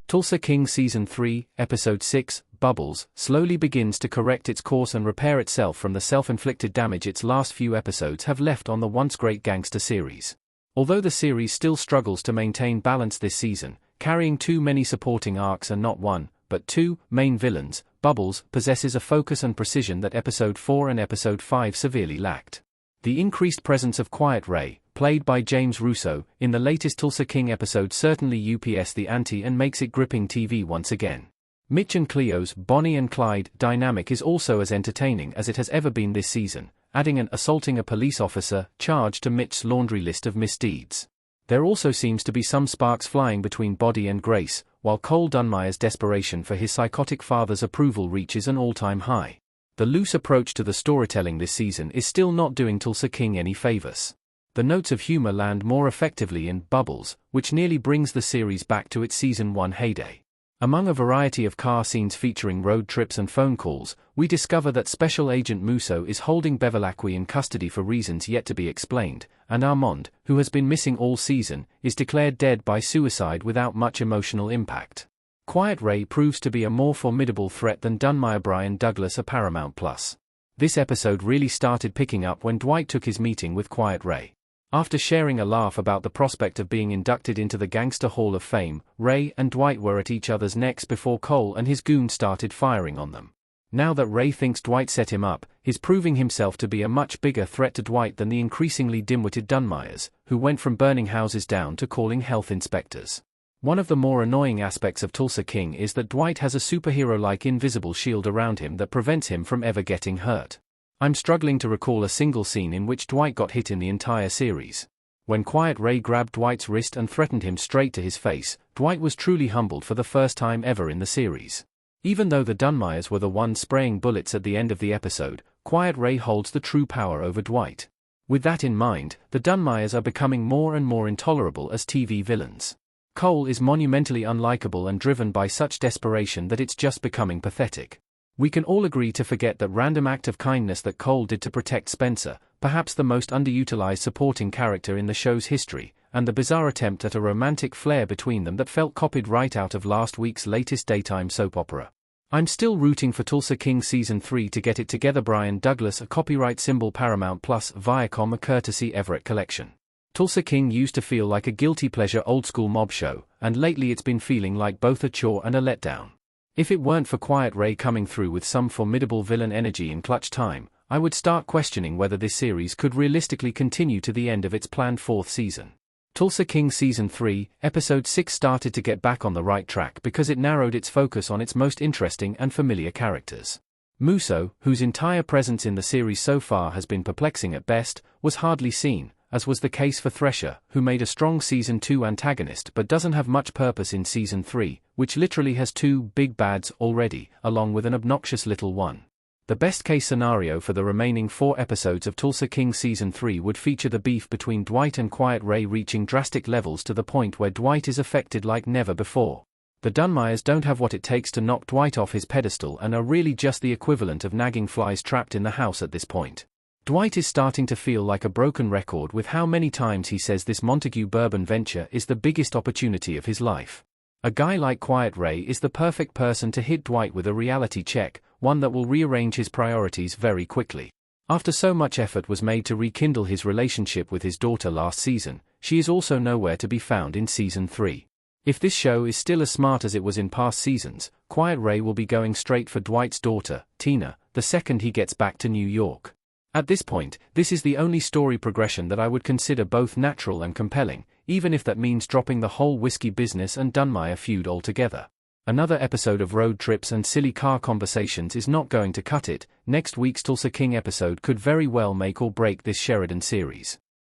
Tulsa King Season 3, Episode 6, Bubbles, slowly begins to correct its course and repair itself from the self-inflicted damage its last few episodes have left on the once great gangster series. Although the series still struggles to maintain balance this season, carrying too many supporting arcs and not one, but two, main villains, Bubbles possesses a focus and precision that Episode 4 and Episode 5 severely lacked. The increased presence of Quiet Ray, played by James Russo, in the latest Tulsa King episode certainly ups the ante and makes it gripping TV once again. Mitch and Cleo's Bonnie and Clyde dynamic is also as entertaining as it has ever been this season, adding an assaulting a police officer charge to Mitch's laundry list of misdeeds. There also seems to be some sparks flying between Body and Grace, while Cole Dunmire's desperation for his psychotic father's approval reaches an all-time high. The loose approach to the storytelling this season is still not doing Tulsa King any favors. The notes of humor land more effectively in Bubbles, which nearly brings the series back to its Season 1 heyday. Among a variety of car scenes featuring road trips and phone calls, we discover that Special Agent Musso is holding Bevilacqua in custody for reasons yet to be explained, and Armand, who has been missing all season, is declared dead by suicide without much emotional impact. Quiet Ray proves to be a more formidable threat than Dunmire Brian Douglas at Paramount+. This episode really started picking up when Dwight took his meeting with Quiet Ray. After sharing a laugh about the prospect of being inducted into the Gangster Hall of Fame, Ray and Dwight were at each other's necks before Cole and his goons started firing on them. Now that Ray thinks Dwight set him up, he's proving himself to be a much bigger threat to Dwight than the increasingly dim-witted Dunmires, who went from burning houses down to calling health inspectors. One of the more annoying aspects of Tulsa King is that Dwight has a superhero-like invisible shield around him that prevents him from ever getting hurt. I'm struggling to recall a single scene in which Dwight got hit in the entire series. When Quiet Ray grabbed Dwight's wrist and threatened him straight to his face, Dwight was truly humbled for the first time ever in the series. Even though the Dunmires were the ones spraying bullets at the end of the episode, Quiet Ray holds the true power over Dwight. With that in mind, the Dunmires are becoming more and more intolerable as TV villains. Cole is monumentally unlikable and driven by such desperation that it's just becoming pathetic. We can all agree to forget that random act of kindness that Cole did to protect Spencer, perhaps the most underutilized supporting character in the show's history, and the bizarre attempt at a romantic flair between them that felt copied right out of last week's latest daytime soap opera. I'm still rooting for Tulsa King Season 3 to get it together. Brian Douglas, a copyright symbol Paramount+, Viacom, a courtesy Everett Collection. Tulsa King used to feel like a guilty pleasure old-school mob show, and lately it's been feeling like both a chore and a letdown. If it weren't for Quiet Ray coming through with some formidable villain energy in clutch time, I would start questioning whether this series could realistically continue to the end of its planned fourth season. Tulsa King Season 3, Episode 6 started to get back on the right track because it narrowed its focus on its most interesting and familiar characters. Musso, whose entire presence in the series so far has been perplexing at best, was hardly seen, as was the case for Thresher, who made a strong Season 2 antagonist but doesn't have much purpose in Season 3, which literally has two big bads already, along with an obnoxious little one. The best-case scenario for the remaining 4 episodes of Tulsa King Season 3 would feature the beef between Dwight and Quiet Ray reaching drastic levels to the point where Dwight is affected like never before. The Dunmires don't have what it takes to knock Dwight off his pedestal and are really just the equivalent of nagging flies trapped in the house at this point. Dwight is starting to feel like a broken record with how many times he says this Montague Bourbon venture is the biggest opportunity of his life. A guy like Quiet Ray is the perfect person to hit Dwight with a reality check, one that will rearrange his priorities very quickly. After so much effort was made to rekindle his relationship with his daughter last season, she is also nowhere to be found in Season 3. If this show is still as smart as it was in past seasons, Quiet Ray will be going straight for Dwight's daughter, Tina, the second he gets back to New York. At this point, this is the only story progression that I would consider both natural and compelling, even if that means dropping the whole whiskey business and Dunmire feud altogether. Another episode of road trips and silly car conversations is not going to cut it. Next week's Tulsa King episode could very well make or break this Sheridan series.